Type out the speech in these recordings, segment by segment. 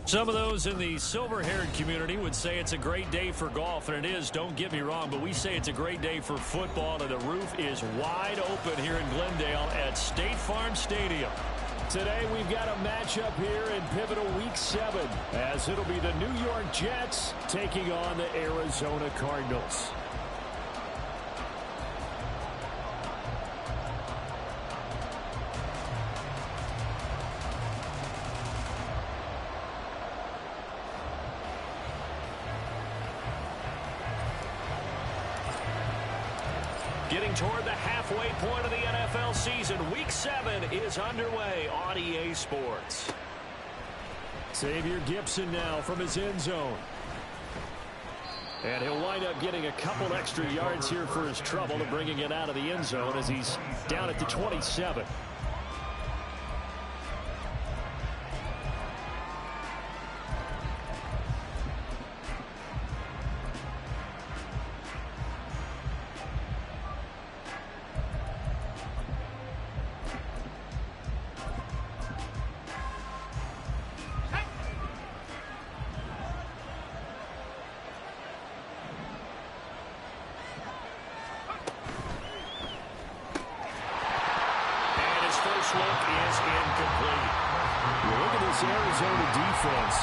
Some of those in the silver-haired community would say it's a great day for golf, and it is, don't get me wrong, but we say it's a great day for football, and the roof is wide open here in Glendale at State Farm Stadium. Today we've got a matchup here in pivotal Week 7, as it'll be the New York Jets taking on the Arizona Cardinals. Getting toward the halfway point of the NFL season, Week 7 is underway on EA Sports. Xavier Gibson now from his end zone. And he'll wind up getting a couple extra yards here for his trouble to bringing it out of the end zone as he's down at the 27. Look is incomplete. You look at this Arizona defense.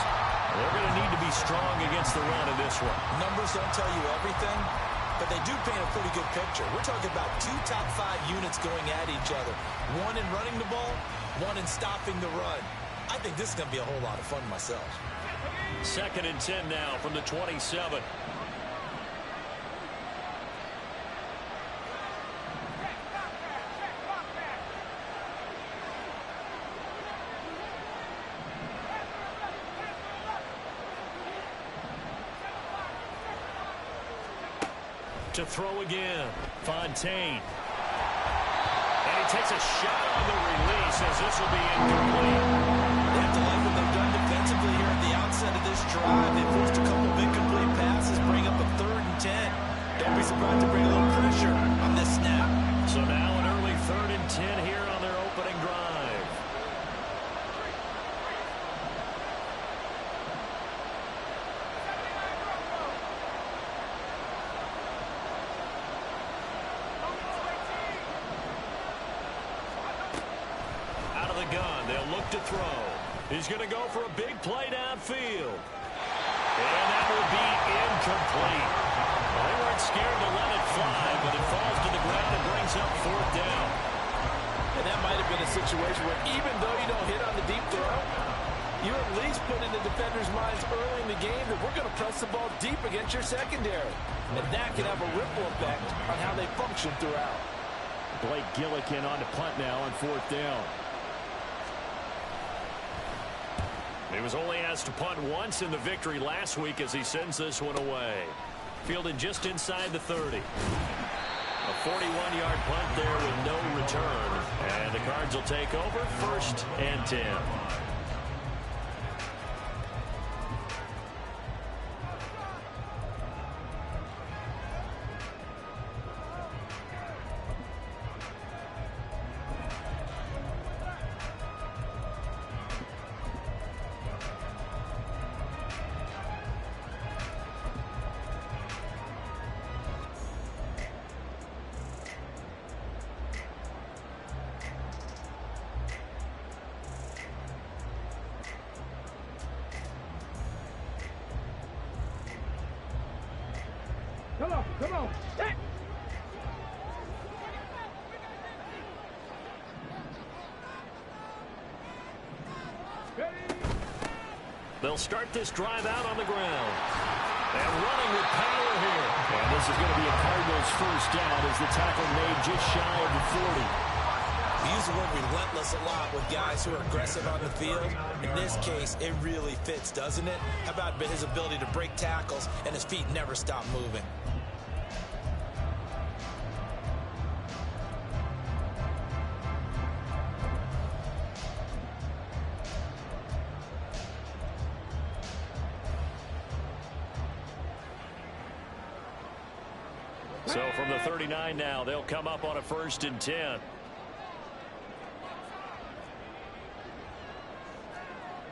They're going to need to be strong against the run in this one. Numbers don't tell you everything, but they do paint a pretty good picture. We're talking about 2 top 5 units going at each other. One in running the ball, one in stopping the run. I think this is going to be a whole lot of fun myself. 2nd and 10 now from the 27. To throw again, Fontaine. And he takes a shot on the release as this will be incomplete. They have to like what they've done defensively here at the outset of this drive. They forced a couple of incomplete passes, bring up a 3rd and 10. Don't be surprised to bring a little pressure on this snap. So now an early 3rd and 10 here on their opening drive. To throw. He's going to go for a big play downfield. And that will be incomplete. Well, they weren't scared to let it fly, but it falls to the ground and brings up 4th down. And that might have been a situation where even though you don't hit on the deep throw, you at least put in the defender's minds early in the game that we're going to press the ball deep against your secondary. And that can have a ripple effect on how they function throughout. Blake Gillikin on to punt now on 4th down. He was only asked to punt once in the victory last week as he sends this one away. Fielded just inside the 30. A 41-yard punt there with no return. And the Cards will take over 1st and 10. Come on. Hey. They'll start this drive out on the ground. And running with power here. And this is going to be a Cardinals 1st down as the tackle made just shy of the 40. We use the word relentless a lot with guys who are aggressive on the field. In this case, it really fits, doesn't it? How about his ability to break tackles and his feet never stop moving? So from the 39 now, they'll come up on a 1st and 10.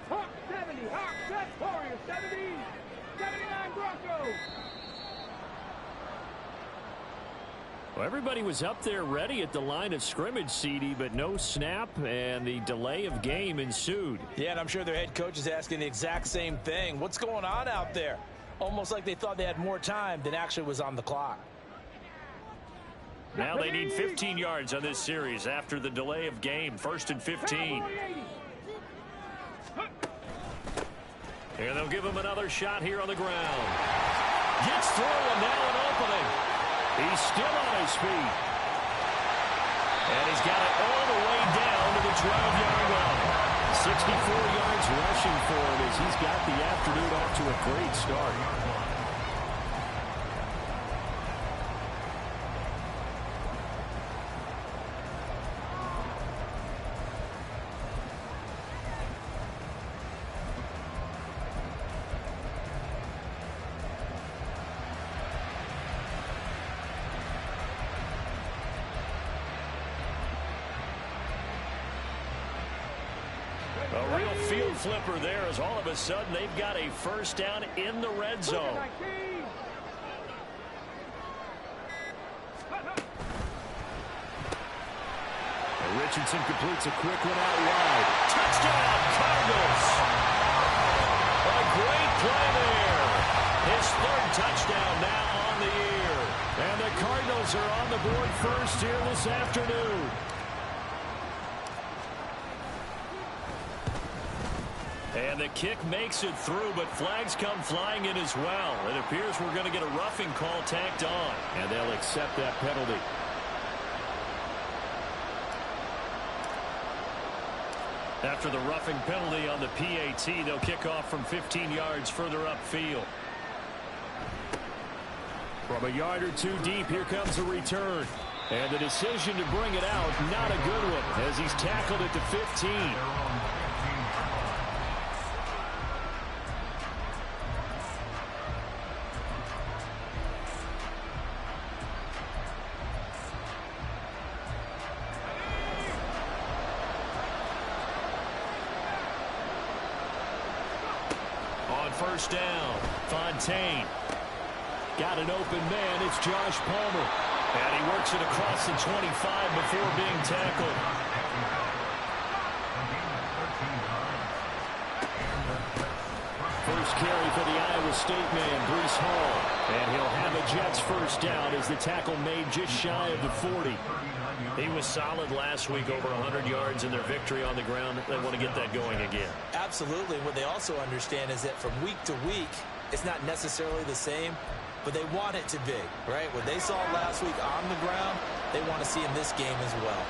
Hawk 70, Hawk Set Warriors 70, 79 Broncos. Well, everybody was up there ready at the line of scrimmage, CD, but no snap, and the delay of game ensued. Yeah, and I'm sure their head coach is asking the exact same thing. What's going on out there? Almost like they thought they had more time than actually was on the clock. Now they need 15 yards on this series after the delay of game. 1st and 15. And they'll give him another shot here on the ground. Gets through, and now an opening. He's still on his feet. And he's got it all the way down to the 12-yard line. 64 yards rushing for him as he's got the afternoon off to a great start. A real field flipper there as all of a sudden they've got a first down in the red zone. And Richardson completes a quick one out wide. Touchdown, Cardinals! A great play there. His 3rd touchdown now on the year. And the Cardinals are on the board first here this afternoon. And the kick makes it through, but flags come flying in as well. It appears we're going to get a roughing call tacked on, and they'll accept that penalty. After the roughing penalty on the PAT, they'll kick off from 15 yards further upfield. From a yard or two deep, here comes a return. And the decision to bring it out, not a good one, as he's tackled at the 15. First down, Fontaine. Got an open man, it's Josh Palmer. And he works it across the 25 before being tackled. First carry for the Iowa State man, Breece Hall. And he'll have a Jets first down as the tackle made just shy of the 40. He was solid last week, over 100 yards in their victory on the ground. They want to get that going again. Absolutely. What they also understand is that from week to week, it's not necessarily the same, but they want it to be, right? What they saw last week on the ground, they want to see in this game as well.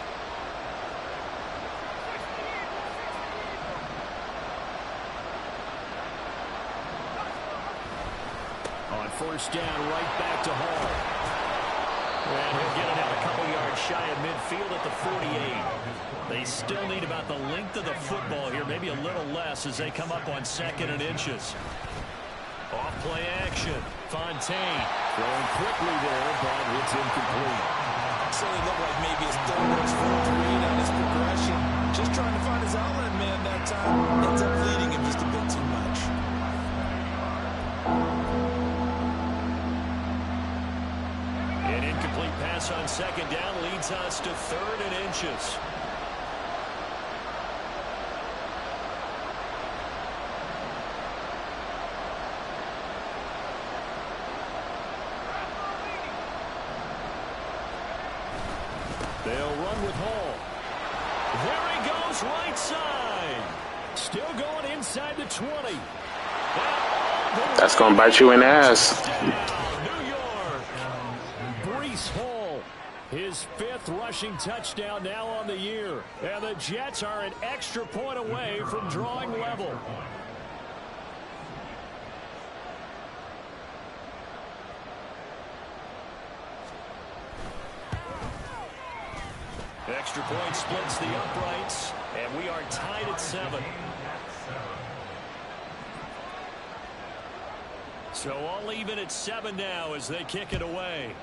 On first down, right back to Hall. And he'll get it out a couple yards shy of midfield at the 48. They still need about the length of the football here, maybe a little less as they come up on 2nd and inches. Off play action. Fontaine throwing quickly there, but it's incomplete. Certainly looked like maybe his 3rd or 4th read on his progression. Just trying to find his outlet man that time. Ends up leading him just a bit too much. An incomplete pass on 2nd down leads us to 3rd and inches. They'll run with Hall. There he goes, right side. Still going inside the 20. That's going to bite you in the ass. Hall, his 5th rushing touchdown now on the year. And the Jets are an extra point away from drawing level. Extra point splits the uprights, and we are tied at 7. So all even at 7 now as they kick it away.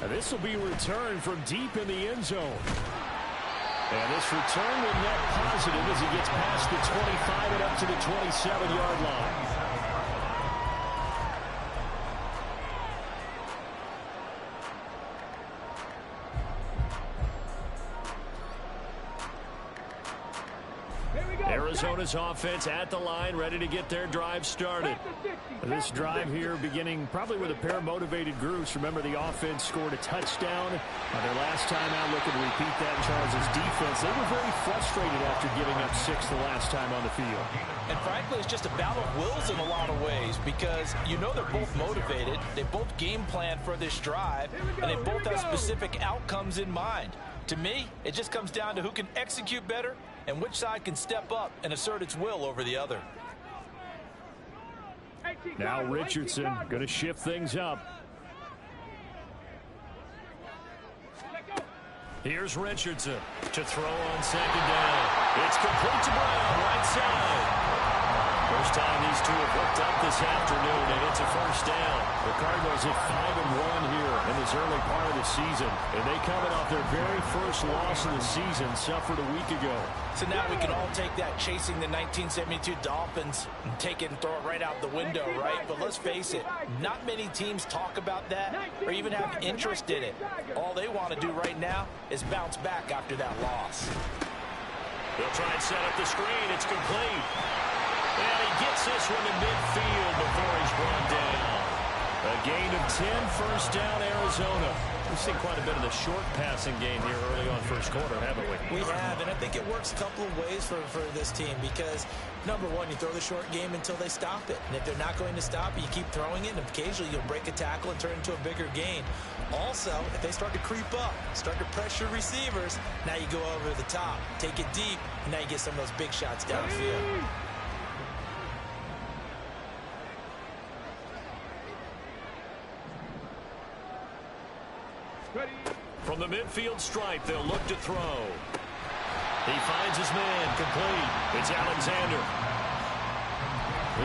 This will be returned from deep in the end zone. And this return will net positive as he gets past the 25 and up to the 27-yard line. Arizona's offense at the line, ready to get their drive started. This drive here beginning probably with a pair of motivated groups. Remember, the offense scored a touchdown. Their last time out, looking to repeat that in Charles' defense. They were very frustrated after giving up 6 the last time on the field. And frankly, it's just a battle of wills in a lot of ways because you know they're both motivated. They both game plan for this drive, and they both have specific outcomes in mind. To me, it just comes down to who can execute better and which side can step up and assert its will over the other. Now Richardson going to shift things up. Here's Richardson to throw on second down. It's complete to Brown, right side. First time these two have hooked up this afternoon, and it's a first down. The Cardinals at 5-1 here in this early part of the season, and they coming off their very first loss of the season, suffered a week ago. So now we can all take that chasing the 1972 Dolphins and take it and throw it right out the window, right? But let's face it, not many teams talk about that or even have interest in it. All they want to do right now is bounce back after that loss. They'll try and set up the screen. It's complete. And he gets this one to midfield before he's brought down. A gain of 10, first down, Arizona. We've seen quite a bit of the short passing game here early on first quarter, haven't we? We have, and I think it works a couple of ways for this team because, number one, you throw the short game until they stop it. And if they're not going to stop it, you keep throwing it, and occasionally you'll break a tackle and turn it into a bigger gain. Also, if they start to creep up, start to pressure receivers, now you go over the top, take it deep, and now you get some of those big shots downfield. From the midfield stripe, they'll look to throw. He finds his man, complete. It's Alexander.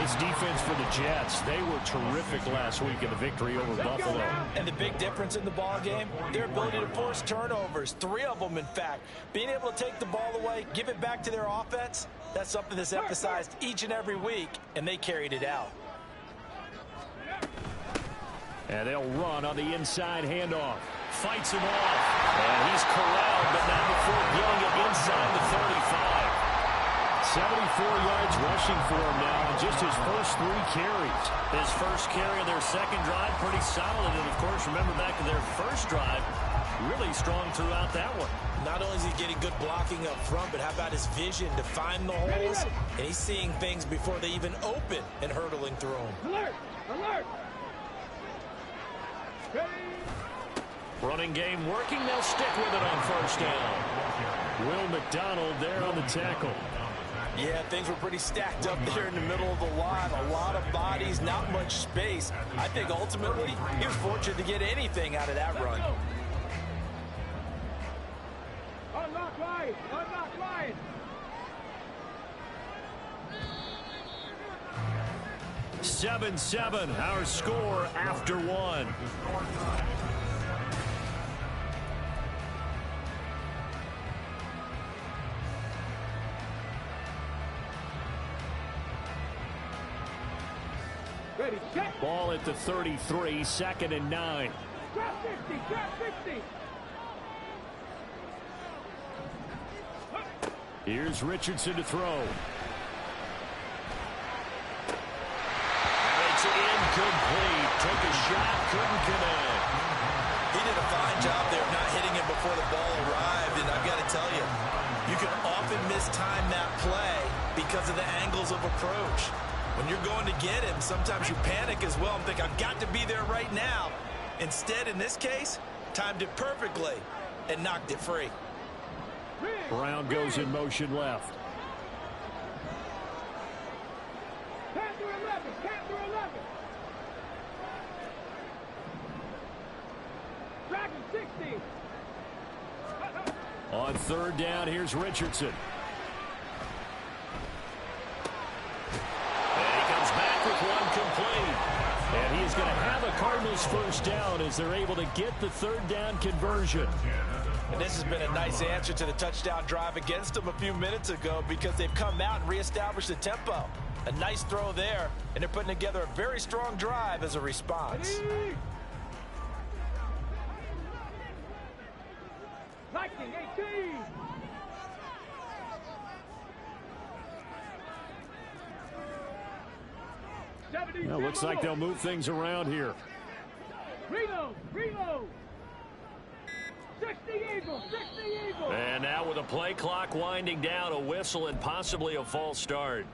This defense for the Jets, they were terrific last week in the victory over Buffalo. And the big difference in the ball game, their ability to force turnovers, 3 of them in fact. Being able to take the ball away, give it back to their offense, that's something that's emphasized each and every week, and they carried it out. And they'll run on the inside handoff. Fights him off. And he's corralled, but not before getting it inside the 35. 74 yards rushing for him now, and just his first 3 carries. His first carry of their second drive, pretty solid. And, of course, remember back to their first drive, really strong throughout that one. Not only is he getting good blocking up front, but how about his vision to find the holes? And he's seeing things before they even open and hurdling through them. Alert! Alert! Running game working. They'll stick with it on first down. Will McDonald there on the tackle. Yeah, things were pretty stacked up there in the middle of the line. A lot of bodies, not much space. I think ultimately he was fortunate to get anything out of that run. Unlock line! Unlock line! Seven, our score after 1. Ready, check! Ball at the 33, 2nd and 9. Drop 50! Drop 50! Here's Richardson to throw. It's incomplete. Took a shot, couldn't connect. He did a fine job there of not hitting him before the ball arrived, and I've got to tell you, you can often mistime that play because of the angles of approach. When you're going to get him, sometimes you panic as well and think, I've got to be there right now. Instead, in this case, timed it perfectly and knocked it free. Brown goes in motion left. 10 through 11! 10 through 11! Dragon 60! On 3rd down, here's Richardson. With one complete. And he is going to have a Cardinals first down as they're able to get the 3rd down conversion. And this has been a nice answer to the touchdown drive against them a few minutes ago because they've come out and reestablished the tempo. A nice throw there, and they're putting together a very strong drive as a response. 19-18. Well, looks like they'll move things around here. Reload, reload. 60 Eagles, 60 Eagles. And now with the play clock winding down, a whistle and possibly a false start.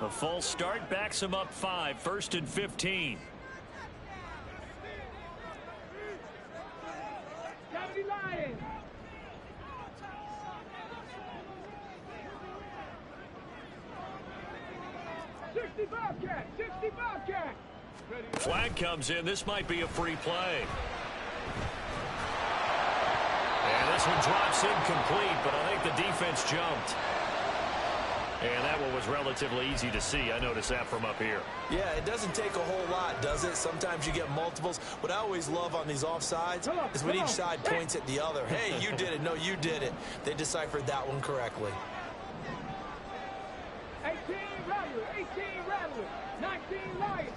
A false start backs him up 5, 1st and 15. 70 Lions. 60 Bobcat, 60 Bobcat. Flag comes in. This might be a free play. And this one drops incomplete, but I think the defense jumped. And that one was relatively easy to see. I noticed that from up here. Yeah, it doesn't take a whole lot, does it? Sometimes you get multiples. What I always love on these offsides is when each side points at the other. Hey, you did it. No, you did it. They deciphered that one correctly. 18 Rattlers, 18 Rattlers, 19 Lions.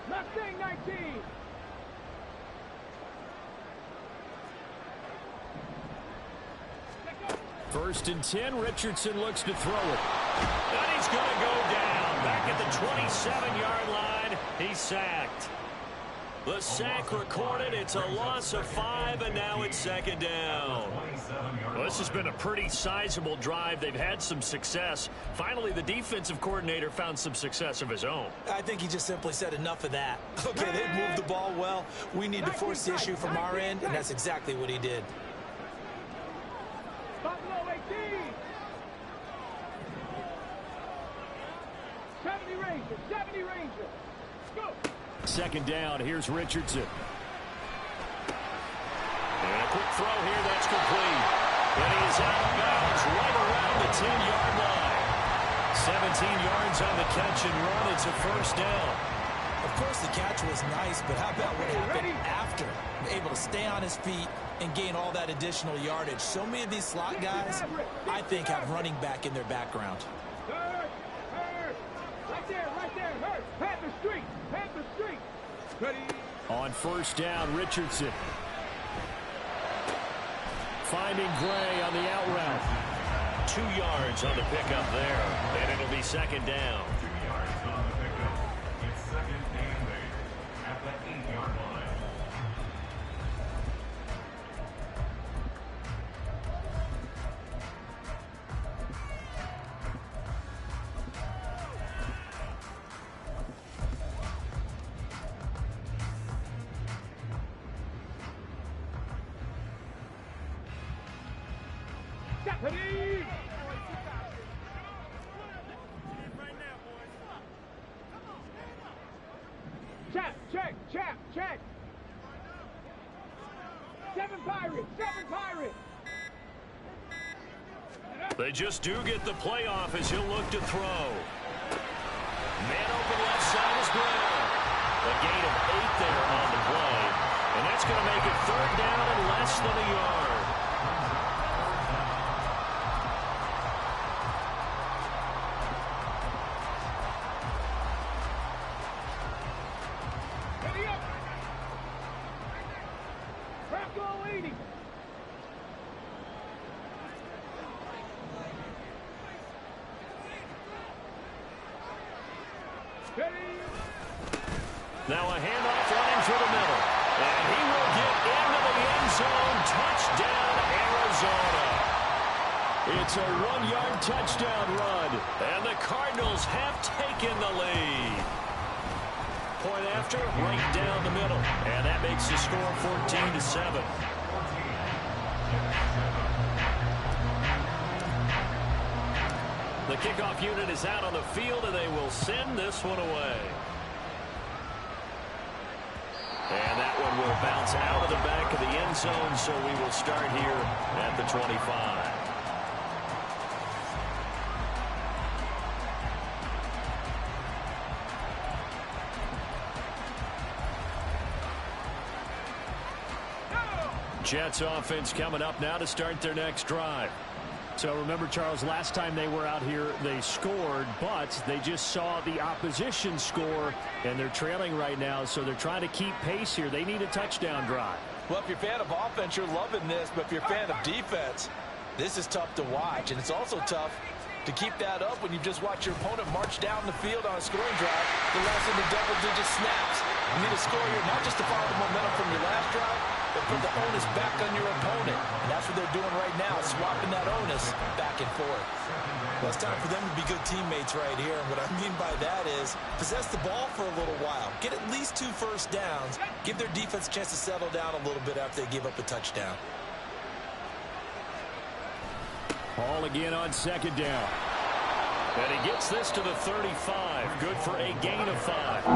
Mustang 19. First and 10, Richardson looks to throw it. And he's going to go down. Back at the 27-yard line, he's sacked. The sack recorded. It's a loss of 5, and now it's 2nd down. Well, this has been a pretty sizable drive. They've had some success. Finally, the defensive coordinator found some success of his own. I think he just simply said enough of that. Okay, they've moved the ball well. We need to force the issue from our end, and that's exactly what he did. Buffalo 18. 70 Rangers, 70 Rangers. Go. 2nd down. Here's Richardson. And a quick throw here. That's complete. And he is out of bounds right around the 10-yard line. 17 yards on the catch and run. It's a 1st down. Of course, the catch was nice, but how about what happened after? Able to stay on his feet and gain all that additional yardage. So many of these slot guys, I think, have running back in their background. Hurt. Right there, hurt. Panther Street. Ready. On 1st down, Richardson. Finding Gray on the out route. 2 yards on the pickup there. And it'll be 2nd down. 2 yards on the pickup. It's 2nd and 8 at the 8-yard line. Ready. Check. 7 Pirates. They just do get the playoff as he'll look to throw. Man open left side is Brown. A gain of 8 there on the play. And that's going to make it 3rd down and less than a yard. Now a handoff running through the middle. And he will get into the end zone. Touchdown, Arizona. It's a 1-yard touchdown run. And the Cardinals have taken the lead. Point after, right down the middle. And that makes the score 14-7. The kickoff unit is out on the field, and they will send this one away. And that one will bounce out of the back of the end zone, so we will start here at the 25. Jets offense coming up now to start their next drive. So remember, Charles, last time they were out here, they scored, but they just saw the opposition score, and they're trailing right now, so they're trying to keep pace here. They need a touchdown drive. Well, if you're a fan of offense, you're loving this, but if you're a fan of defense, this is tough to watch, and it's also tough to keep that up when you just watch your opponent march down the field on a scoring drive the last into double-digit snaps. You need to score here, not just to follow the momentum from your last drive, but put the onus back on your opponent. And that's what they're doing right now, swapping that onus back and forth. Well, it's time for them to be good teammates right here. And what I mean by that is possess the ball for a little while. Get at least 2 first downs. Give their defense a chance to settle down a little bit after they give up a touchdown. Ball again on second down. And he gets this to the 35. Good for a gain of 5.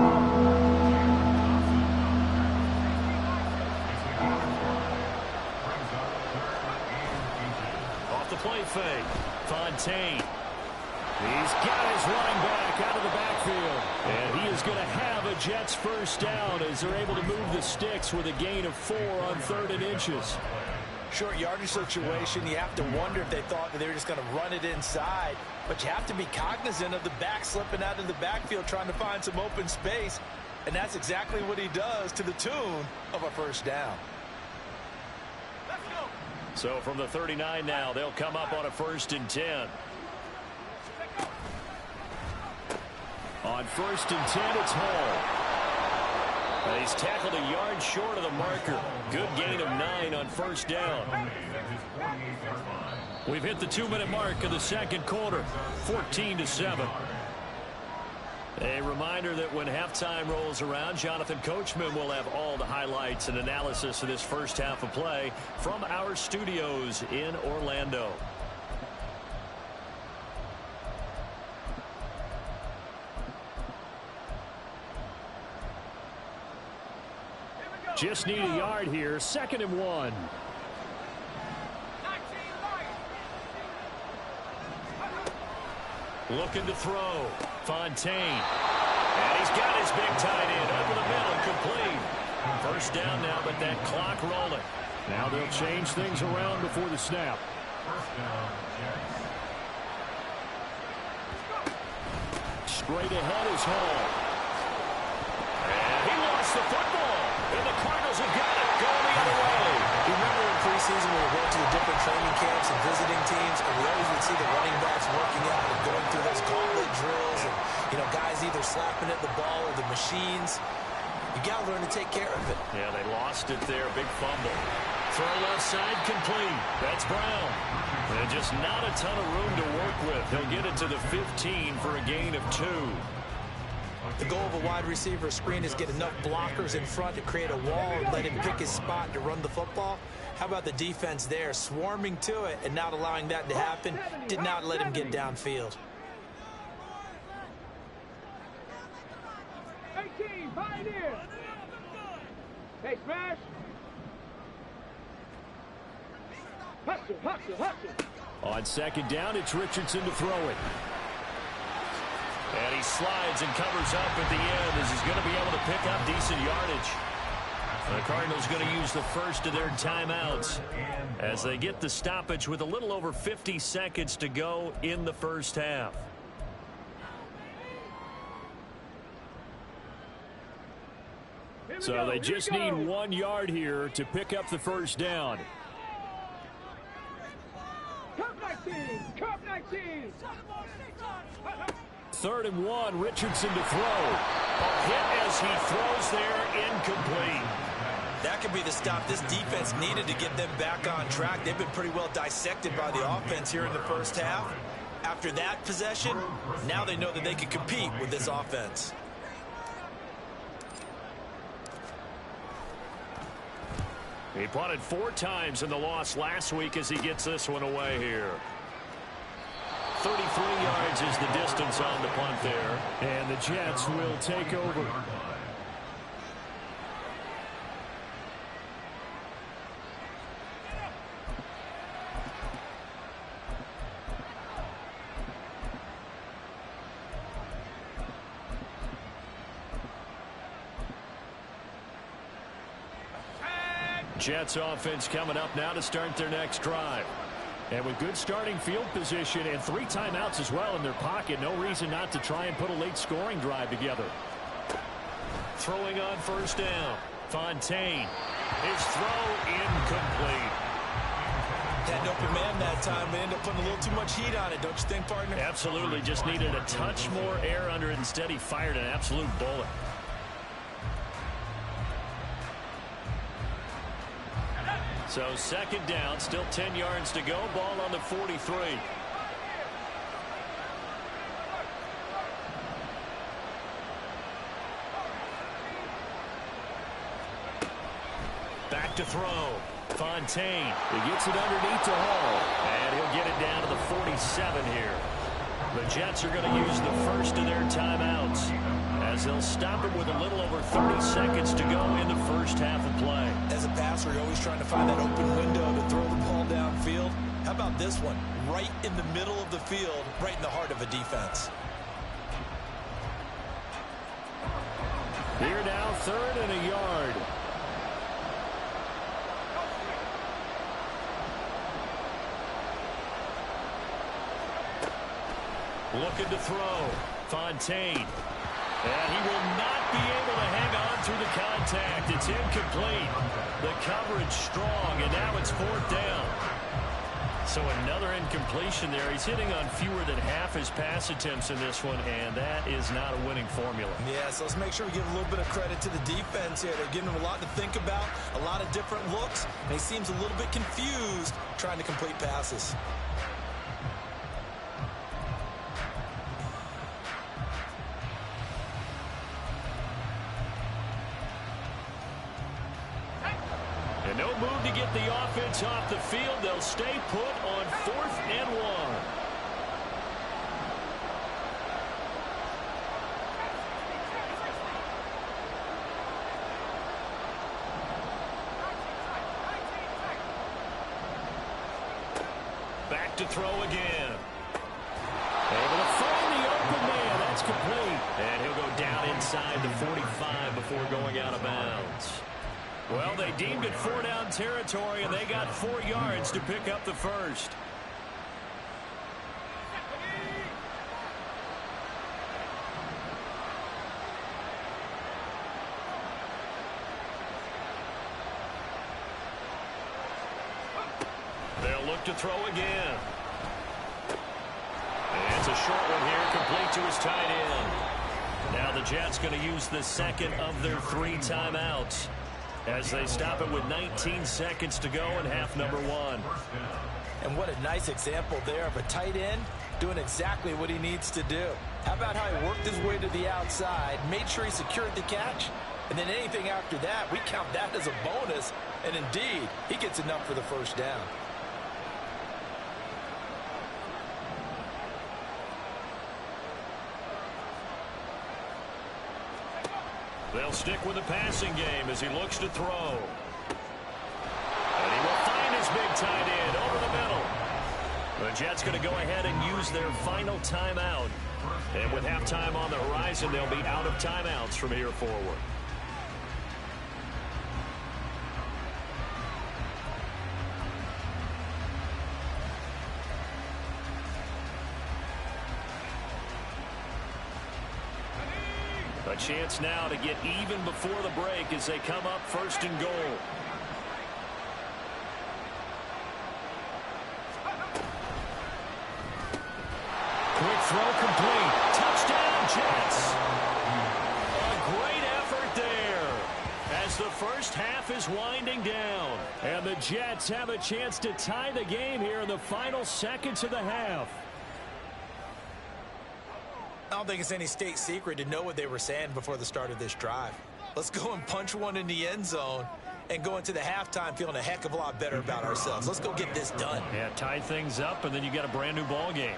Off the play fake. Fontaine. He's got his running back out of the backfield. And he is going to have a Jets first down as they're able to move the sticks with a gain of 4 on 3rd and inches. Short yardage situation, you have to wonder if they thought that they were just going to run it inside. But you have to be cognizant of the back slipping out of the backfield trying to find some open space. And that's exactly what he does to the tune of a first down. So from the 39 now, they'll come up on a 1st and 10. On 1st and 10, it's Hall. And he's tackled a yard short of the marker. Good gain of 9 on 1st down. We've hit the 2-minute mark of the second quarter. 14-7. A reminder that when halftime rolls around, Jonathan Coachman will have all the highlights and analysis of this first half of play from our studios in Orlando. Just need a yard here. 2nd and 1. Looking to throw. Fontaine. And he's got his big tight end over the middle, complete. First down now, but that clock rolling. Now they'll change things around before the snap. Straight ahead is Hall. And he lost the football. And the Cardinals have got it. Going the other way. Remember in preseason when we went to the different training camps and visiting teams, and we always would see the running backs working out and going through those gauntlet drills, and guys either slapping at the ball or the machines. You got to learn to take care of it. Yeah, they lost it there. Big fumble. Throw left side complete. That's Brown. And just not a ton of room to work with. He'll get it to the 15 for a gain of 2. The goal of a wide receiver screen is get enough blockers in front to create a wall and let him pick his spot to run the football. How about the defense there, swarming to it and not allowing that to happen? Did not let him get downfield. 18, Pioneer. Hey, smash. Hustle, hustle, hustle. On 2nd down, it's Richardson to throw it. And he slides and covers up at the end as he's going to be able to pick up decent yardage. The Cardinals going to use the first of their timeouts as they get the stoppage with a little over 50 seconds to go in the first half. So they just need 1 yard here to pick up the first down. Cup 19! Cup 19! 3rd and 1, Richardson to throw. A hit as he throws there, incomplete. That could be the stop this defense needed to get them back on track. They've been pretty well dissected by the offense here in the first half. After that possession, now they know that they can compete with this offense. He punted 4 times in the loss last week as he gets this one away here. 33 yards is the distance on the punt there. And the Jets will take over. Jets offense coming up now to start their next drive. And with good starting field position and 3 timeouts as well in their pocket, no reason not to try and put a late scoring drive together. Throwing on first down. Fontaine. His throw incomplete. Had an open man that time, but ended up putting a little too much heat on it, don't you think, partner? Absolutely. Just needed a touch more air under it. Instead, he fired an absolute bullet. So second down, still 10 yards to go. Ball on the 43. Back to throw. Fontaine. He gets it underneath to Hall. And he'll get it down to the 47 here. The Jets are going to use the first of their timeouts, as they'll stop it with a little over 30 seconds to go in the first half of play. As a passer, you're always trying to find that open window to throw the ball downfield. How about this one? Right in the middle of the field, right in the heart of a defense. Here now, 3rd and a yard. Looking to throw. Fontaine. And he will not be able to hang on through the contact. It's incomplete. The coverage strong, and now it's 4th down. So another incompletion there. He's hitting on fewer than half his pass attempts in this one, and that is not a winning formula. Yeah, so let's make sure we give a little bit of credit to the defense here. They're giving him a lot to think about, a lot of different looks, and he seems a little bit confused trying to complete passes. And no move to get the offense off the field. They'll stay put on 4th and 1. Back to throw again. Able to find the open man. That's complete. And he'll go down inside the 45 before going out of bounds. Well, they deemed it 4-down territory, and they got 4 yards to pick up the first. They'll look to throw again. And it's a short one here, complete to his tight end. Now the Jets going to use the second of their 3 timeouts, as they stop it with 19 seconds to go in half number 1. And what a nice example there of a tight end doing exactly what he needs to do. How about how he worked his way to the outside, made sure he secured the catch, and then anything after that, we count that as a bonus, and indeed, he gets enough for the first down. They'll stick with the passing game as he looks to throw. And he will find his big tight end over the middle. The Jets going to go ahead and use their final timeout. And with halftime on the horizon, they'll be out of timeouts from here forward. A chance now to get even before the break as they come up 1st and goal. Quick throw complete. Touchdown, Jets. A great effort there as the first half is winding down. And the Jets have a chance to tie the game here in the final seconds of the half. I don't think it's any state secret to know what they were saying before the start of this drive. Let's go and punch one in the end zone and go into the halftime feeling a heck of a lot better about ourselves. Let's go get this done. Yeah, tie things up, and then you got a brand new ball game.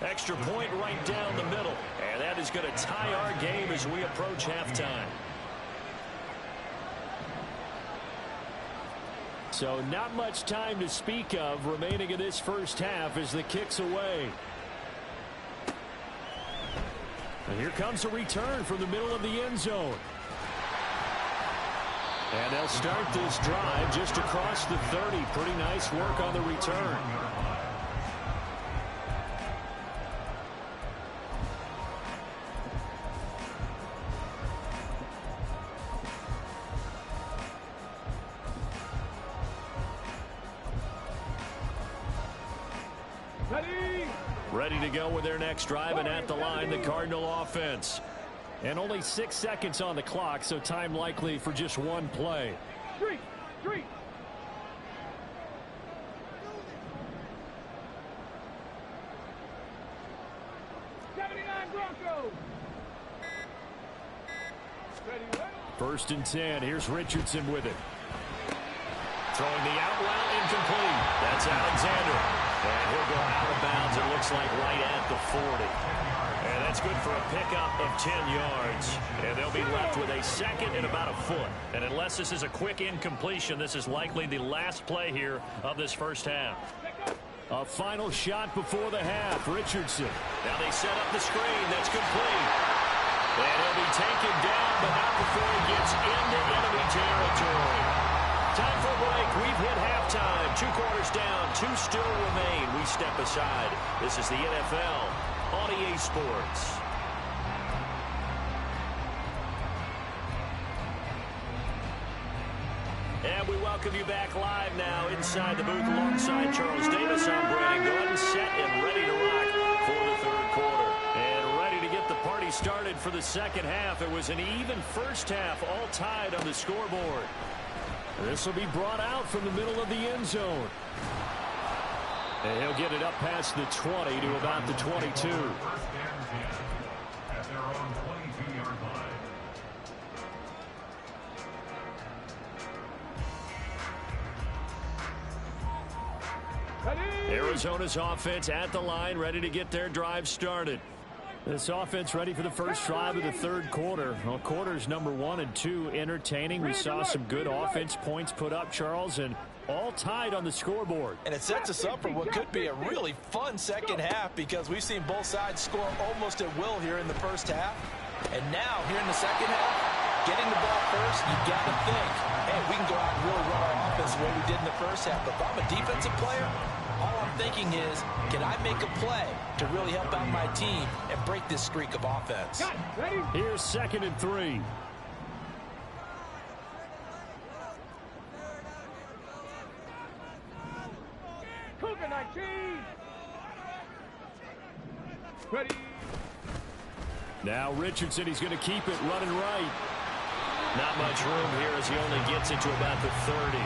Extra point right down the middle. And that is going to tie our game as we approach halftime. So not much time to speak of remaining in this first half as the kick's away. And here comes a return from the middle of the end zone. And they'll start this drive just across the 30. Pretty nice work on the return. Ready to go with their next drive, and at the line, the Cardinal offense. And only 6 seconds on the clock, so time likely for just one play. Three. 79 Broncos. First and 10. Here's Richardson with it. Throwing the out route, incomplete. That's Alexander. And he'll go out of bounds, it looks like right at the 40. And that's good for a pickup of 10 yards. And they'll be left with a second and about a foot. And unless this is a quick incompletion, this is likely the last play here of this first half. A final shot before the half. Richardson. Now they set up the screen. That's complete. And he'll be taken down, but not before he gets into enemy territory. Time for a break. We've hit halftime. 2 quarters down. 2 still remain. We step aside. This is the NFL on EA Sports. And we welcome you back live now inside the booth alongside Charles Davis. I'm Brandon Gordon, set and ready to rock for the third quarter. And ready to get the party started for the second half. It was an even first half, all tied on the scoreboard. This will be brought out from the middle of the end zone. And he'll get it up past the 20 to about the 22. First and 10 at their own 22-yard line. Arizona's offense at the line, ready to get their drive started. This offense ready for the first drive of the third quarter. Well, quarters number 1 and 2 entertaining. We saw some good offense points put up, Charles, and all tied on the scoreboard. And it sets us up for what could be a really fun second half because we've seen both sides score almost at will here in the first half. And now, here in the second half, getting the ball first, you got to think, hey, we can go out and really run our offense the way we did in the first half. But if I'm a defensive player, all I'm thinking is, can I make a play to really help out my team and break this streak of offense? Here's 2nd and 3. Cougar 19. Ready. Now Richardson, he's going to keep it running right. Not much room here as he only gets it to about the 30.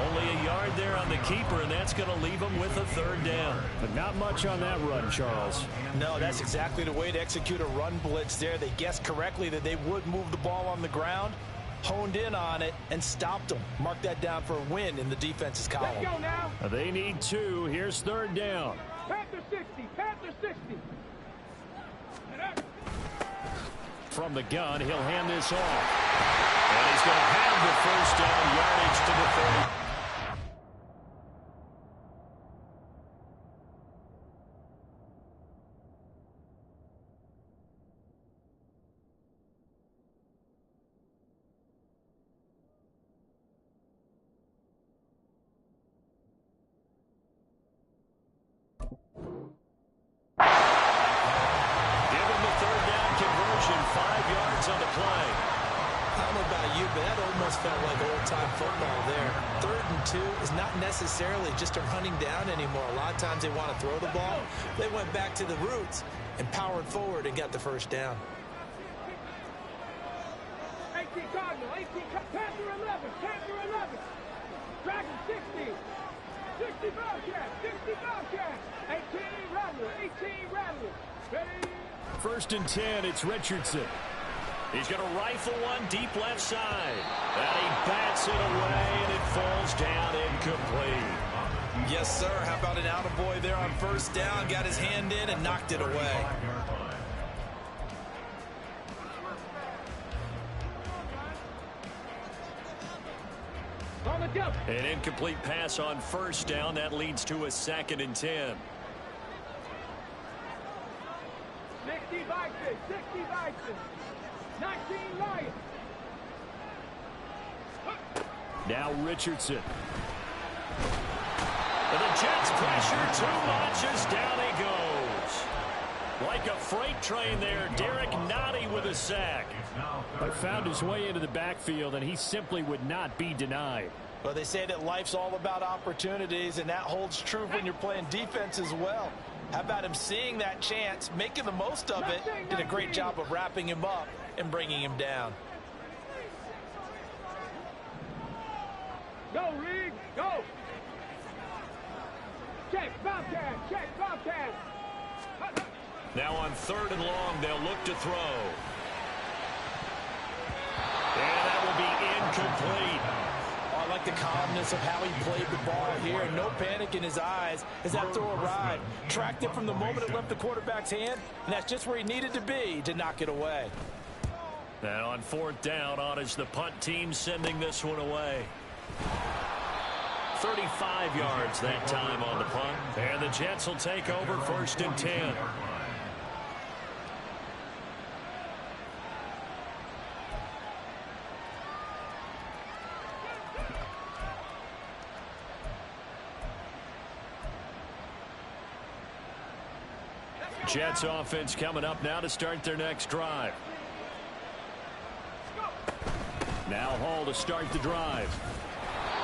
Only a yard there on the keeper, and that's going to leave him with a third down. But not much on that run, Charles. No, that's exactly the way to execute a run blitz there. They guessed correctly that they would move the ball on the ground, honed in on it, and stopped them. Mark that down for a win in the defense's column. Let's go now. They need 2. Here's third down. Panther 60. Panther 60. From the gun, he'll hand this off. And he's going to have the first down, yardage to the 30. On the play. I don't know about you, but that almost felt like old-time football there. 3rd and 2 is not necessarily just a running down anymore. A lot of times they want to throw the ball. They went back to the roots and powered forward and got the first down. 18 Cardinal, 18 Panther 11, Panther 11. Dragon 60. 60 Bobcat, 60 Bobcat. 18 Rattler, 18 Rattler. Ready? 1st and 10, it's Richardson. He's going to rifle one deep left side. And he bats it away, and it falls down incomplete. Yes, sir. How about an attaboy there on first down? Got his hand in and knocked it away. On the Go. An incomplete pass on first down. That leads to a 2nd and 10. 60 Vikings, 60 Vikings. 19 Lions. Now Richardson. And the Jets pressure too much as down he goes. Like a freight train there, Derek Nottie with a sack. But found his way into the backfield, and he simply would not be denied. Well, they say that life's all about opportunities, and that holds true when you're playing defense as well. How about him seeing that chance, making the most of it, did a great job of wrapping him up and bringing him down. Go, Reed, go. Check, Bobcat, check, Bobcat. Now on 3rd and long, they'll look to throw. And that will be incomplete. I like the calmness of how he played the ball here. No panic in his eyes as that throw arrived. Tracked it from the moment it left the quarterback's hand, and that's just where he needed to be to knock it away. And on 4th down, on is the punt team sending this one away. 35 yards that time on the punt. And the Jets will take over 1st and 10. Jets offense coming up now to start their next drive. Now Hall to start the drive.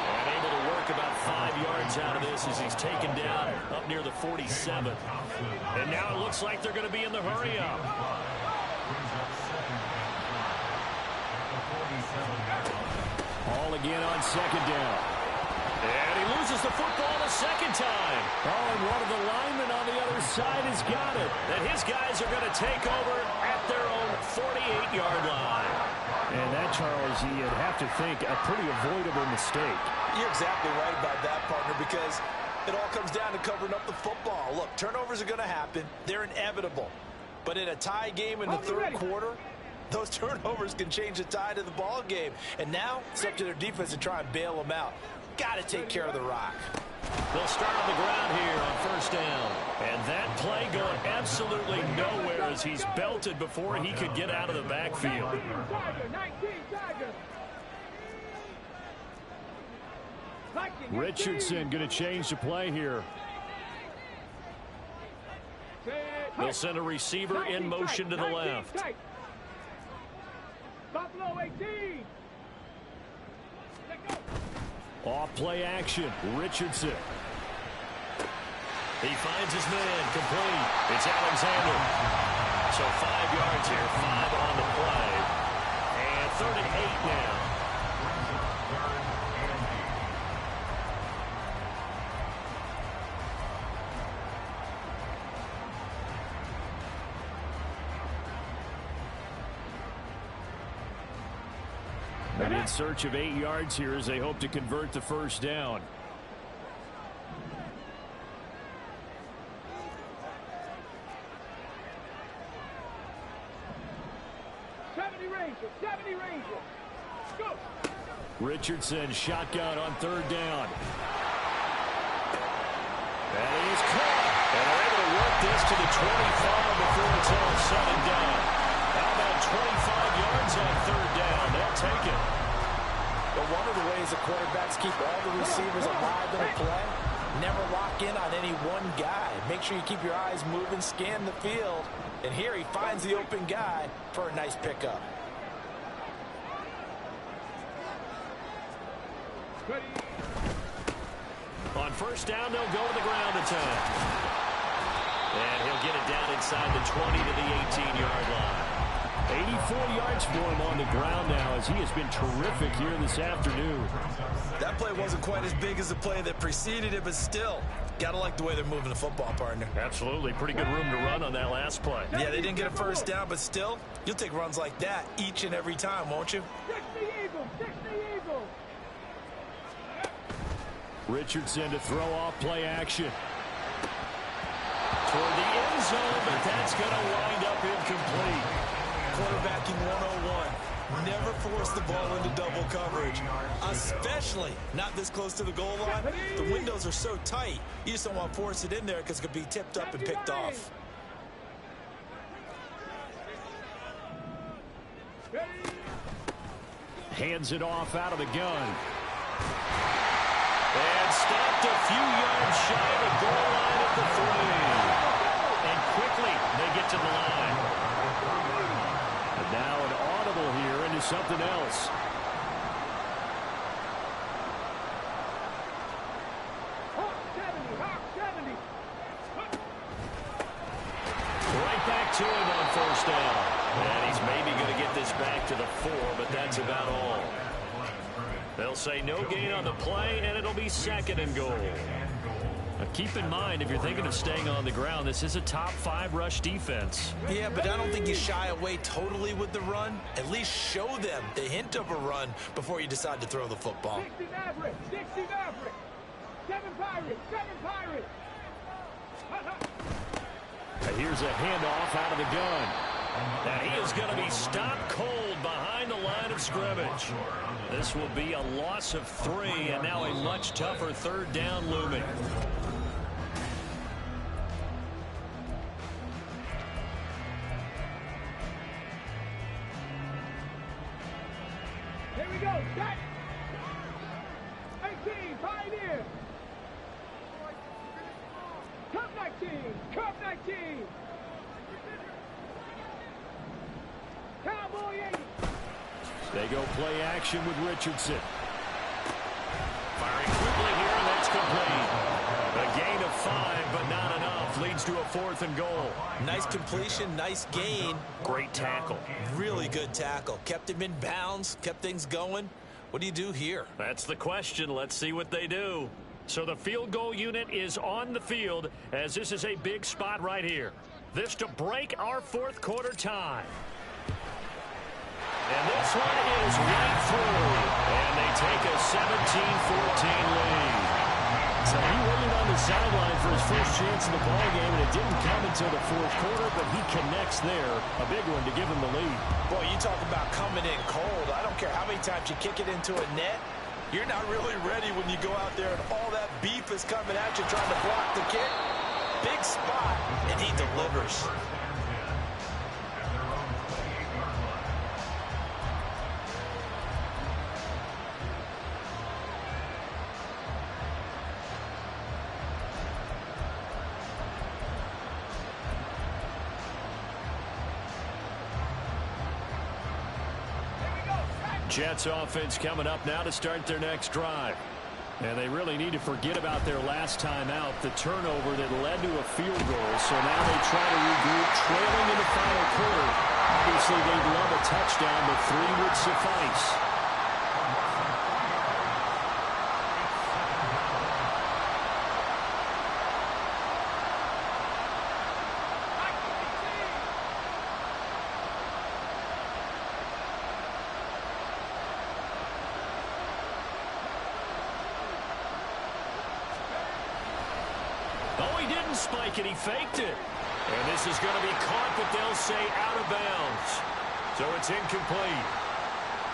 And able to work about 5 yards out of this as he's taken down up near the 47. And now it looks like they're going to be in the hurry up. Hall again on 2nd down. And he loses the football a 2nd time. Oh, and one of the linemen on the other side has got it. And his guys are going to take over at their own 48-yard line. And that, Charles, you'd have to think a pretty avoidable mistake. You're exactly right about that, partner, because it all comes down to covering up the football. Look, turnovers are going to happen. They're inevitable. But in a tie game in the 3rd quarter, those turnovers can change the tide of the ball game. And now it's up to their defense to try and bail them out. Got to take care of the rock. They'll start on the ground here on 1st down. And that play going absolutely nowhere as he's belted before he could get out of the backfield. 19 Tiger. Richardson going to change the play here. They'll send a receiver in motion to the left. Buffalo 18. Off play action. Richardson. He finds his man complete. It's Alexander. So 5 yards here, 5 on the play. And 3rd and 8 now. And in search of 8 yards here as they hope to convert the 1st down. Go. Richardson shotgun on 3rd down. And he is caught. And they're able to work this to the 25 before it's all said and done. How about 25 yards on 3rd down? They'll take it. But one of the ways the quarterbacks keep all the receivers alive in a play, never lock in on any one guy. Make sure you keep your eyes moving, scan the field. And here he finds the open guy for a nice pickup. On 1st down, they'll go to the ground attack. And he'll get it down inside the 20 to the 18-yard line. 84 yards for him on the ground now as he has been terrific here this afternoon. That play wasn't quite as big as the play that preceded it, but still, gotta like the way they're moving the football, partner. Absolutely. Pretty good room to run on that last play. Yeah, they didn't get a 1st down, but still, you'll take runs like that each and every time, won't you? 60 Eagles, 60 Eagles. Richardson to throw off play action. Toward the end zone, but that's going to wind up incomplete. Quarterbacking 101. Never force the ball into double coverage, especially not this close to the goal line. The windows are so tight, you just don't want to force it in there because it could be tipped up and picked off. Hands it off out of the gun. And stopped a few yards shy of the goal line at the 3. And quickly they get to the line. And now an audible here into something else. Hawk 70, Hawk 70. Right back to him on first down. And he's maybe going to get this back to the 4, but that's about all. They'll say no gain on the play, and it'll be 2nd and goal. Now keep in mind, if you're thinking of staying on the ground, this is a top 5 rush defense. Yeah, but I don't think you shy away totally with the run. At least show them the hint of a run before you decide to throw the football. 60 Maverick, 60 Maverick. 7 Pirates, 7 Pirates. And here's a handoff out of the gun. And he is going to be stopped cold behind the line of scrimmage. This will be a loss of 3, and now a much tougher 3rd down looming. Here we go, set. 18, Pioneer. Cup 19, Cup 19. Cowboy 80. They go play action with Richardson. Firing quickly here, and that's complete. A gain of 5, but not enough. Leads to a 4th and goal. Nice completion, nice gain. Great tackle. Really good tackle. Kept him in bounds, kept things going. What do you do here? That's the question. Let's see what they do. So the field goal unit is on the field, as this is a big spot right here. This to break our 4th quarter tie. And this one is right through. And they take a 17-14 lead. So he waited on the sideline for his first chance in the ballgame, and it didn't come until the 4th quarter, but he connects there. A big one to give him the lead. Boy, you talk about coming in cold. I don't care how many times you kick it into a net. You're not really ready when you go out there and all that beef is coming at you trying to block the kick. Big spot, and he delivers. Jets offense coming up now to start their next drive. And they really need to forget about their last time out, the turnover that led to a field goal. So now they try to regroup, trailing in the final quarter. Obviously, they'd love a touchdown, but 3 would suffice. Spike, and he faked it. And this is going to be caught, but they'll say out of bounds. So it's incomplete.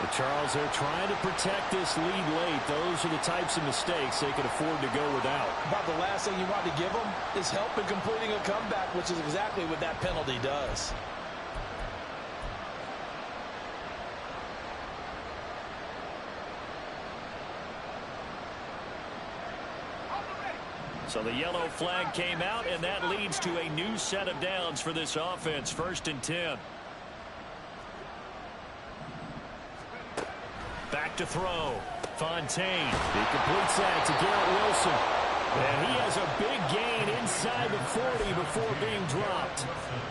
But Charles, they're trying to protect this lead late. Those are the types of mistakes they can afford to go without. About the last thing you want to give them is help in completing a comeback, which is exactly what that penalty does. So the yellow flag came out, and that leads to a new set of downs for this offense. 1st and 10. Back to throw. Fontaine. He completes that to Garrett Wilson. And he has a big gain inside the 40 before being dropped.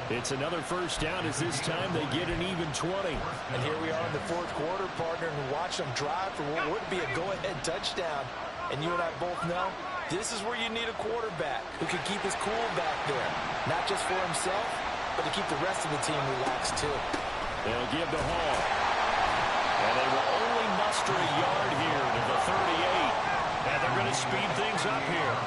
It's another 1st down, as this time they get an even 20. And here we are in the 4th quarter, partner, and watch them drive for what would be a go-ahead touchdown. And you and I both know this is where you need a quarterback who can keep his cool back there. Not just for himself, but to keep the rest of the team relaxed too. They'll give to Hall. And they will only muster a yard here to the 38. And they're going to speed things up here.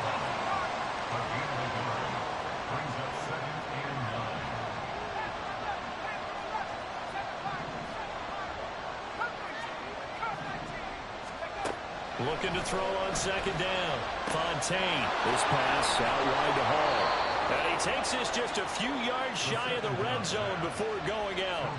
Looking to throw on second down. Fontaine. This pass out wide to Hall. And he takes this just a few yards shy of the red zone before going out.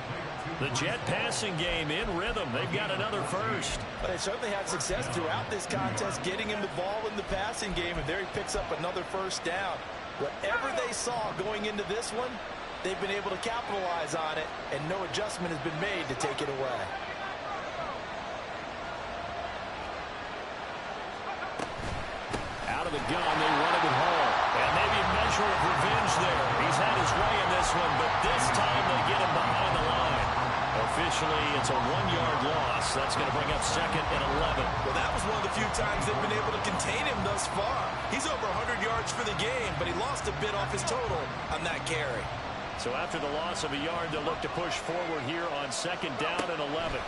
The Jet passing game in rhythm. They've got another first. But they certainly had success throughout this contest getting him the ball in the passing game, and there he picks up another first down. Whatever they saw going into this one, they've been able to capitalize on it, and no adjustment has been made to take it away. Out of the gun, they run it with Hall. And maybe a measure of revenge there. He's had his way in this one, but this time they get him behind the line. Officially, it's a 1-yard loss. That's going to bring up second and 11. Well, that was one of the few times they've been able to contain him thus far. He's over 100 yards for the game, but he lost a bit off his total on that carry. So after the loss of a yard, they'll look to push forward here on second down and 11.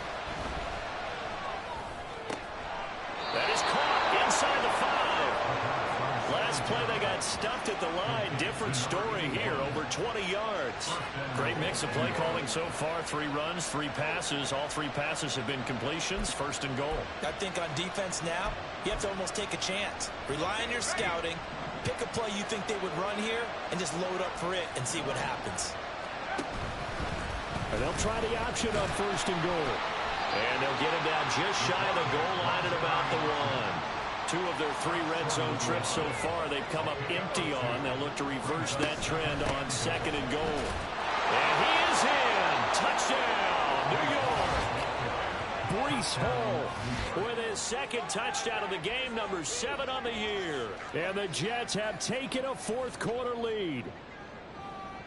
That is caught inside the 5. Last play, they got stuffed at the line. Different story here, over 20 yards. Great mix of play calling so far. 3 runs, 3 passes. All 3 passes have been completions. First and goal. I think on defense now, you have to almost take a chance. Rely on your scouting. Pick a play you think they would run here and just load up for it and see what happens. And they'll try the option on first and goal. And they'll get him down just shy of the goal line at about the 1. 2 of their 3 red zone trips so far they've come up empty on. They'll look to reverse that trend on second and goal. And he is in. Touchdown, New York. Breece Hall With his second touchdown of the game, number 7 on the year. And the Jets have taken a fourth-quarter lead.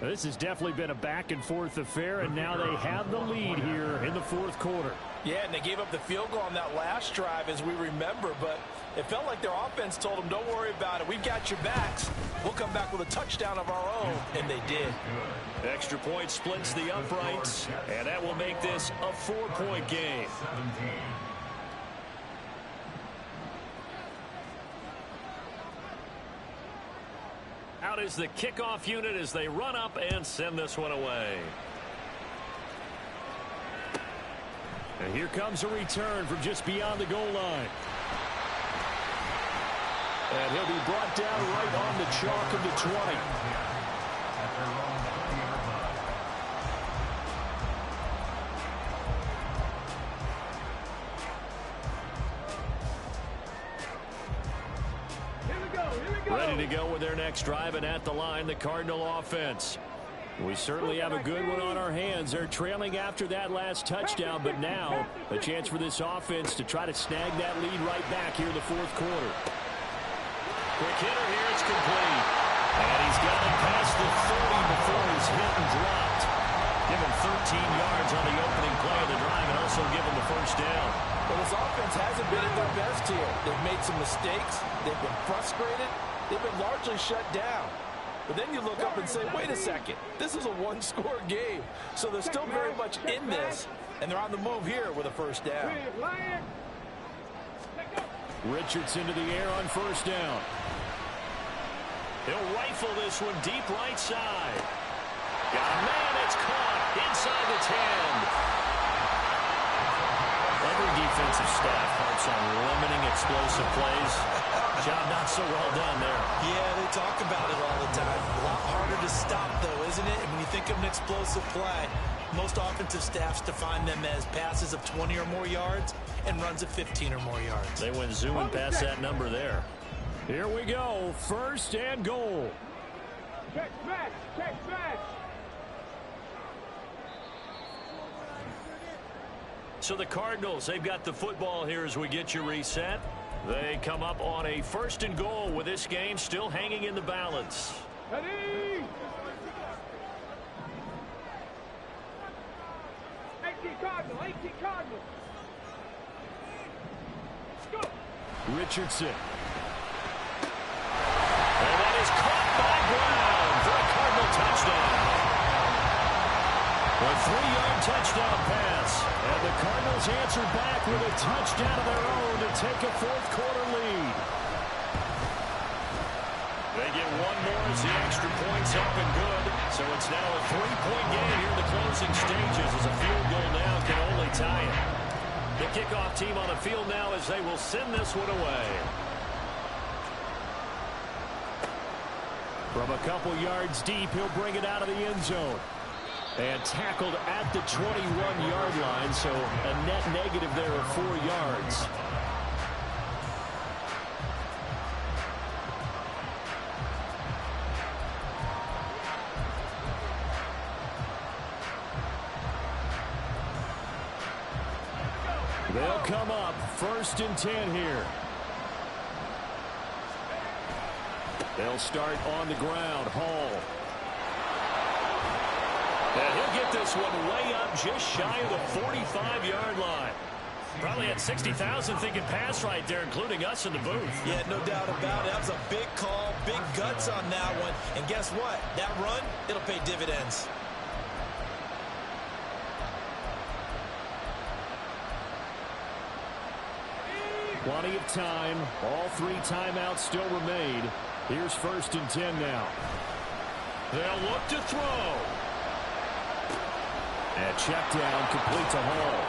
This has definitely been a back-and-forth affair, and now they have the lead here in the fourth quarter. Yeah, and they gave up the field goal on that last drive, as we remember, but it felt like their offense told them, don't worry about it. We've got your backs. We'll come back with a touchdown of our own, and they did. Extra point splits the uprights, and that will make this a 4-point game. Out is the kickoff unit as they run up and send this one away. And here comes a return from just beyond the goal line. And he'll be brought down right on the chalk of the 20. Ready to go with their next drive, and at the line, the Cardinal offense. We certainly have a good one on our hands. They're trailing after that last touchdown, but now a chance for this offense to try to snag that lead right back here in the fourth quarter. Quick hitter here, it's complete. And he's got it past the 30 before he's hit and dropped. Give him 13 yards on the opening play of the drive and also give him the first down. Well, this offense hasn't been at their best here. They've made some mistakes. They've been frustrated. They've been largely shut down. But then you look up and say, wait a second, this is a 1-score game. So they're still very much in this, and they're on the move here with a first down. Richardson to the air on first down. He'll rifle this one deep right side. Got a man, it's caught inside the 10. Every defensive staff harps on limiting explosive plays. Job not so well done there. Yeah, they talk about it all the time. A lot harder to stop, though, isn't it? And when you think of an explosive play, most offensive staffs define them as passes of 20 or more yards and runs of 15 or more yards. They went zooming past that number there. Here we go, first and goal. Check smash, check smash. So the Cardinals, they've got the football here as we get you reset. They come up on a first and goal with this game still hanging in the balance. Ready? 18 Cardinal, 18 Cardinal. Go. Richardson. And that is caught by Brown for a Cardinal touchdown. A 3-yard touchdown pass. And the Cardinals answer back with a touchdown of their own to take a fourth-quarter lead. They get one more as the extra point's up and good. So it's now a 3-point game here in the closing stages as a field goal now can only tie it. The kickoff team on the field now as they will send this one away. From a couple yards deep, he'll bring it out of the end zone. And tackled at the 21-yard line, so a net negative there of 4 yards. They'll come up 1st and 10 here. They'll start on the ground. Hall. And he'll get this one way up just shy of the 45-yard line. Probably had 60,000 thinking pass right there, including us in the booth. Yeah, no doubt about it. That was a big call, big guts on that one. And guess what? That run, it'll pay dividends. Plenty of time. All 3 timeouts still remain. Here's 1st and 10 now. They'll look to throw. And check down, complete to Hall.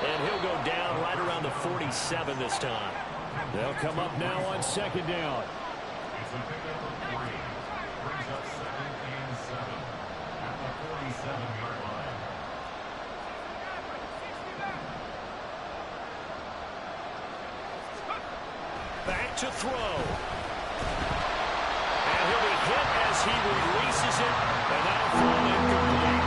And he'll go down right around the 47 this time. They'll come up now on 2nd down. It's a pickup of 3. Brings up 2nd and 7 at the 47-yard line. Back to throw. And he'll be hit as he releases it. And that'll fall incomplete.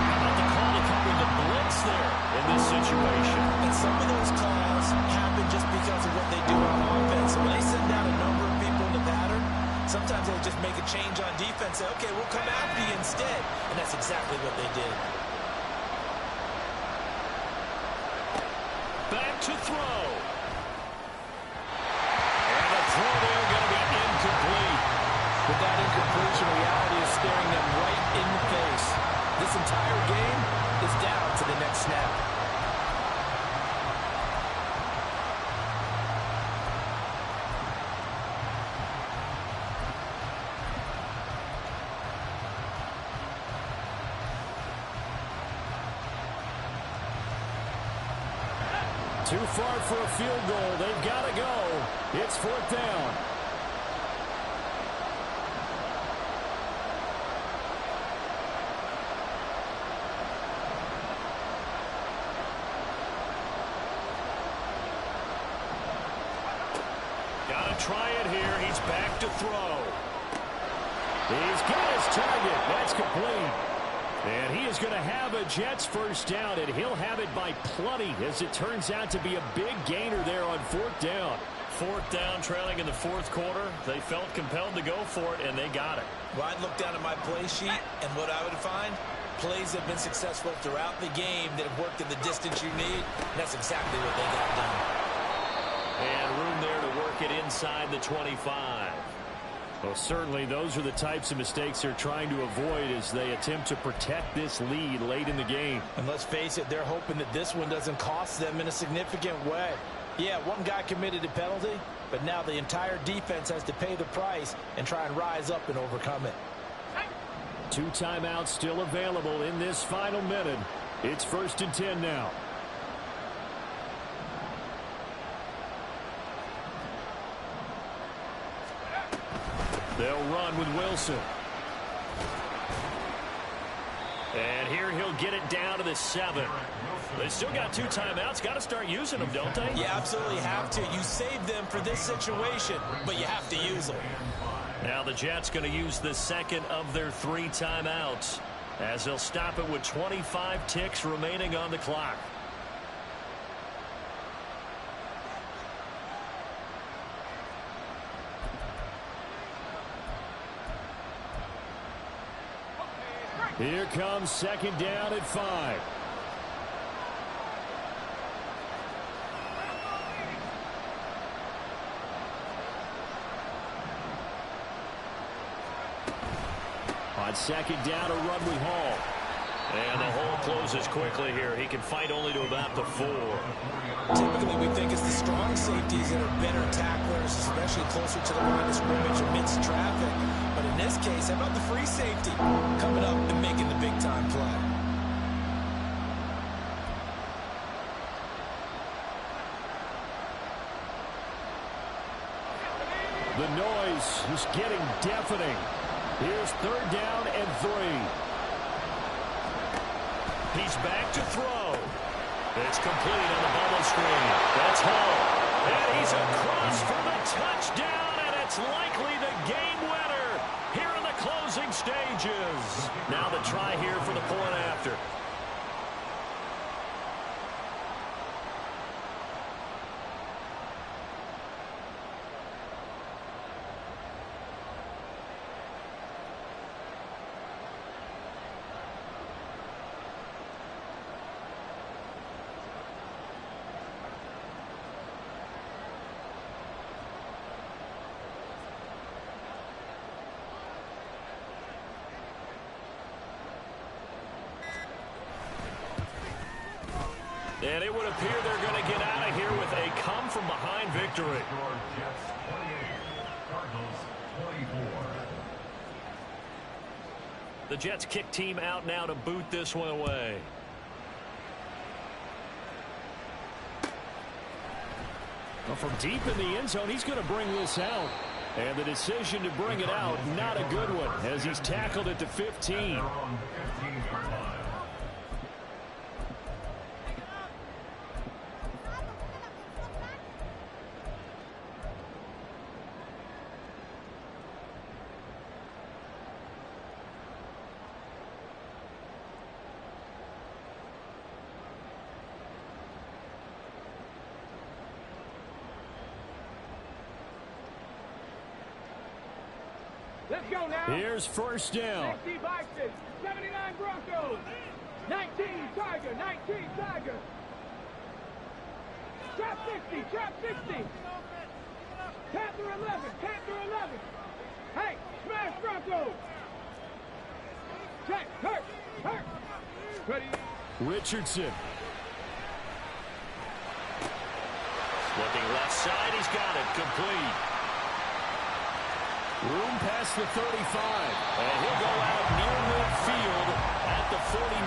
How about the call to cover the blitz there in this situation? And some of those calls happen just because of what they do on offense. So when they send out a number of people in the pattern, sometimes they'll just make a change on defense. Say, okay, we'll come after you instead. And that's exactly what they did. Back to throw. And the throw there going to be incomplete. With that incompletion, reality is staring them right in the face. This entire game is down to the next snap. Too far for a field goal. They've got to go. It's 4th down. Got to try it here. He's back to throw. He's got his target. That's complete. And he is going to have a Jets 1st down, and he'll have it by plenty, as it turns out to be a big gainer there on 4th down. 4th down, trailing in the 4th quarter. They felt compelled to go for it, and they got it. Well, I'd look down at my play sheet, and what I would find, plays have been successful throughout the game that have worked in the distance you need. And that's exactly what they got done. And room there to work it inside the 25. Well, certainly those are the types of mistakes they're trying to avoid as they attempt to protect this lead late in the game. And let's face it, they're hoping that this one doesn't cost them in a significant way. Yeah, one guy committed a penalty, but now the entire defense has to pay the price and try and rise up and overcome it. 2 timeouts still available in this final minute. It's 1st and 10 now. They'll run with Wilson. And here he'll get it down to the 7. They still got 2 timeouts. Got to start using them, don't they? You absolutely have to. You save them for this situation, but you have to use them. Now the Jets going to use the 2nd of their 3 timeouts, as they'll stop it with 25 ticks remaining on the clock. Here comes 2nd down at 5. On 2nd down, a run with Hall. And the hole closes quickly here. He can fight only to about the 4. Typically, we think it's the strong safeties that are better tacklers, especially closer to the line of scrimmage amidst traffic. But in this case, how about the free safety coming up and making the big-time play? The noise is getting deafening. Here's 3rd down and 3. He's back to throw. It's complete on the bubble screen. That's Hall. And he's across for the touchdown, and it's likely the game winner here in the closing stages. Now the try here for the point after. And it would appear they're going to get out of here with a come-from-behind victory. Jets 28, Cardinals 24. The Jets kick team out now to boot this one away. Well, from deep in the end zone, he's going to bring this out. And the decision to bring it out, not a good one, as he's tackled it to 15. They're on the 15-yard line. Let's go now. Here's 1st down. 60 Vikings, 79 Broncos, 19 Tiger, 19 Tiger. Trap 60, trap 60. Panther 11, Panther 11. Hey, smash Broncos. Check, hurt, hurt. Ready. Richardson. Looking left side, he's got it. Complete. Room past the 35. And he'll go out near midfield at the 49.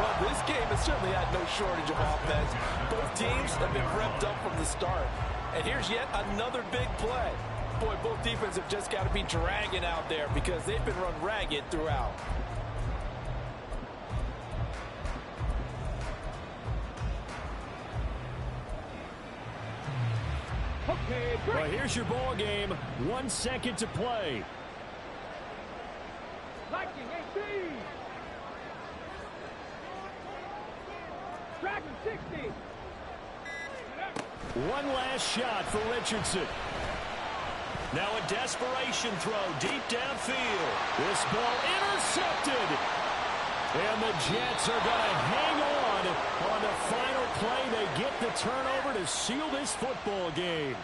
Well, this game has certainly had no shortage of offense. Both teams have been revved up from the start. And here's yet another big play. Boy, both defenses have just got to be dragging out there because they've been run ragged throughout. Okay, Well, great. here's your ball game. 1 second to play. Lightning 18. Dragon 60. One last shot for Richardson. Now a desperation throw deep downfield. This ball intercepted. And the Jets are going to hang on the final play. They get the turnover to seal this football game.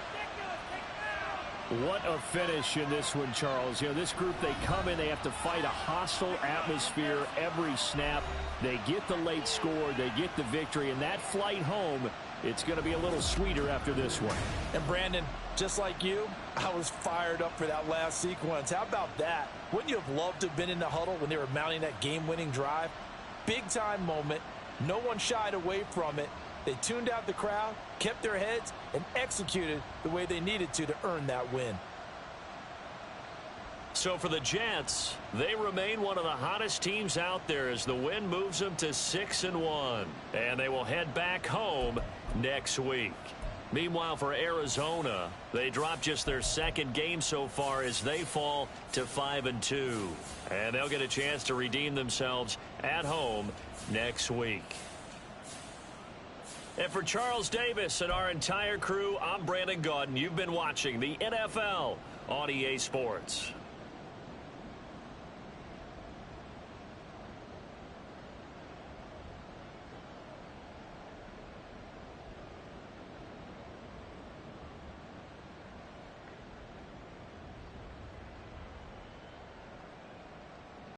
What a finish in this one, Charles. You know, this group, they come in, they have to fight a hostile atmosphere every snap. They get the late score, they get the victory, and that flight home, it's going to be a little sweeter after this one. And Brandon, just like you, I was fired up for that last sequence. How about that? Wouldn't you have loved to have been in the huddle when they were mounting that game-winning drive? Big-time moment. No one shied away from it. They tuned out the crowd, kept their heads, and executed the way they needed to earn that win. So for the Jets, they remain one of the hottest teams out there as the win moves them to 6-1. And they will head back home next week. Meanwhile, for Arizona, they dropped just their second game so far as they fall to 5-2. And they'll get a chance to redeem themselves at home next week. And for Charles Davis and our entire crew, I'm Brandon Gaudin. You've been watching the NFL on EA Sports.